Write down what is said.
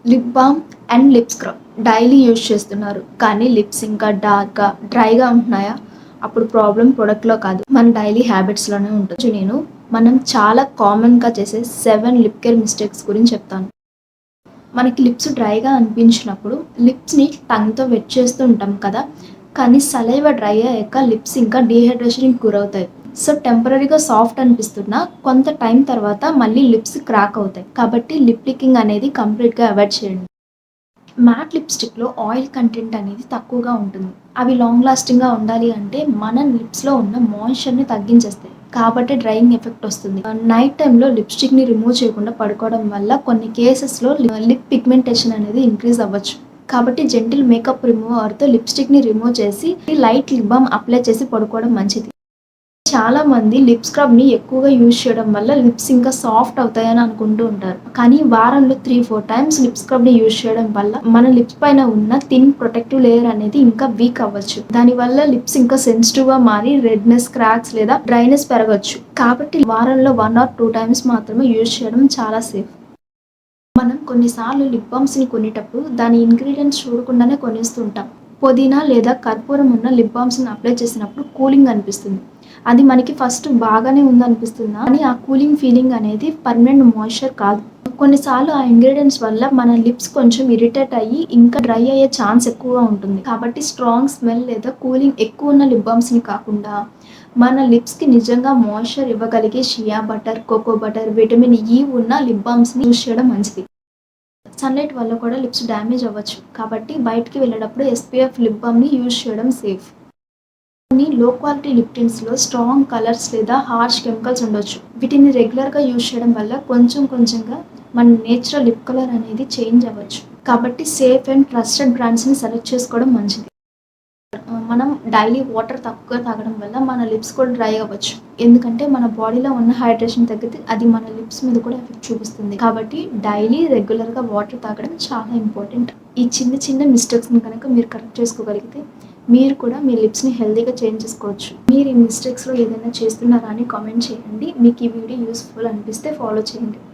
Lip balm and lip scrub daily use చేస్తున్నారు. కానీ lips ఇంకా డార్క్‌గా, డ్రైగా ఉంటున్నాయా? అప్పుడు ప్రాబ్లమ్ ప్రొడక్ట్‌లో కాదు. మన డైలీ హ్యాబిట్స్‌లోనే ఉంటుంది. మనం చాలా కామన్‌గా చేసే 7 లిప్ కేర్ మిస్టేక్స్ గురించి చెప్తాను. మనకి లిప్స్ డ్రైగా అనిపించినప్పుడు లిప్స్‌ని టంగ్‌తో వెట్ చేస్తూ ఉంటాం కదా! కానీ సలైవా డ్రై అయ్యాక లిప్స్ ఇంకా డీహైడ్రేషన్‌కి గురవుతాయి. సో, టెంపరరీగా సాఫ్ట్ అనిపిస్తున్నా కొంత టైం తర్వాత మళ్ళీ లిప్స్ క్రాక్ అవుతాయి. కాబట్టి లిప్ లికింగ్ అనేది కంప్లీట్‌గా అవాయిడ్ చేయండి. మ్యాట్ లిప్‌స్టిక్‌లో ఆయిల్ కంటెంట్ అనేది తక్కువగా ఉంటుంది. అవి లాంగ్ లాస్టింగ్‌గా ఉండాలి అంటే మన లిప్స్‌లో ఉన్న మాయిశ్చర్‌ని తగ్గించేస్తాయి. కాబట్టి డ్రైయింగ్ ఎఫెక్ట్ వస్తుంది. నైట్ టైమ్‌లో లిప్‌స్టిక్‌ని రిమూవ్ చేయకుండా పడుకోవడం వల్ల కొన్ని కేసెస్‌లో లిప్ పిగ్మెంటేషన్ అనేది ఇంక్రీజ్ అవ్వచ్చు. కాబట్టి జెంటిల్ మేకప్ రిమూవర్‌తో లిప్‌స్టిక్‌ని రిమూవ్ చేసి లైట్ లిప్ బామ్ అప్లై చేసి పడుకోవడం మంచిది. చాలామంది లిప్ స్క్రబ్‌ని ఎక్కువగా యూజ్ చేయడం వల్ల లిప్స్ ఇంకా సాఫ్ట్ అవుతాయని అనుకుంటూ ఉంటారు. కానీ వారంలో 3, 4 టైమ్స్ లిప్ స్క్రబ్‌ని యూజ్ చేయడం వల్ల మన లిప్స్ పైన ఉన్న థిన్ ప్రొటెక్టివ్ లేయర్ అనేది ఇంకా వీక్ అవ్వచ్చు. దానివల్ల లిప్స్ ఇంకా సెన్సిటివ్‌గా మారి రెడ్‌నెస్, క్రాక్స్ లేదా డ్రైనెస్ పెరగొచ్చు. కాబట్టి వారంలో 1 ఆర్ 2 టైమ్స్ మాత్రమే యూజ్ చేయడం చాలా సేఫ్. మనం కొన్నిసార్లు లిప్ బామ్స్‌ని కొనేటప్పుడు దాని ఇంగ్రీడియెంట్స్ చూడకుండానే కొనేస్తూ ఉంటాం. పుదీనా లేదా కర్పూరం ఉన్న లిప్ బామ్స్‌ని అప్లై చేసినప్పుడు కూలింగ్ అనిపిస్తుంది. అది మనకి ఫస్ట్ బాగానే ఉందనిపిస్తున్నా కానీ ఆ కూలింగ్ ఫీలింగ్ అనేది పర్మనెంట్ మాయిశ్చర్ కాదు. కొన్నిసార్లు ఆ ఇంగ్రీడియెంట్స్ వల్ల మన లిప్స్ కొంచెం ఇరిటేట్ అయ్యి ఇంకా డ్రై అయ్యే ఛాన్స్ ఎక్కువగా ఉంటుంది. కాబట్టి స్ట్రాంగ్ స్మెల్ లేదా కూలింగ్ ఎక్కువ ఉన్న లిప్ బామ్స్‌ని కాకుండా మన లిప్స్‌కి నిజంగా మాయిశ్చర్ ఇవ్వగలిగే shea butter, cocoa butter, vitamin E ఉన్న లిప్ బామ్స్‌ని యూజ్ చేయడం మంచిది. సన్‌లైట్ వల్ల కూడా లిప్స్ డ్యామేజ్ అవ్వచ్చు. కాబట్టి బయటికి వెళ్ళేటప్పుడు ఎస్‌పీఎఫ్ లిప్ బామ్‌ని యూజ్ చేయడం సేఫ్. కొన్ని లో క్వాలిటీ లిప్ టింట్స్‌లో స్ట్రాంగ్ కలర్స్ లేదా హార్ష్ కెమికల్స్ ఉండొచ్చు. వీటిని రెగ్యులర్‌గా యూజ్ చేయడం వల్ల కొంచెం కొంచెంగా మన నేచురల్ లిప్ కలర్ అనేది చేంజ్ అవ్వచ్చు. కాబట్టి సేఫ్ అండ్ ట్రస్టెడ్ బ్రాండ్స్‌ని సెలెక్ట్ చేసుకోవడం మంచిది. మనం డైలీ వాటర్ తక్కువగా తాగడం వల్ల మన లిప్స్ కూడా డ్రై అవ్వచ్చు. ఎందుకంటే మన బాడీలో ఉన్న హైడ్రేషన్ తగ్గితే అది మన లిప్స్ మీద కూడా ఎఫెక్ట్ చూపిస్తుంది. కాబట్టి డైలీ రెగ్యులర్‌గా వాటర్ తాగడం చాలా ఇంపార్టెంట్. ఈ చిన్న చిన్న మిస్టేక్స్‌ని కనుక మీరు కరెక్ట్ చేసుకోగలిగితే మీరు కూడా మీ లిప్స్‌ని హెల్తీగా చేంజ్ చేసుకోవచ్చు. మీరు ఈ మిస్టేక్స్‌లో ఏదైనా చేస్తున్నారా అని కామెంట్ చేయండి. మీకు ఈ వీడియో యూజ్‌ఫుల్ అనిపిస్తే ఫాలో చేయండి.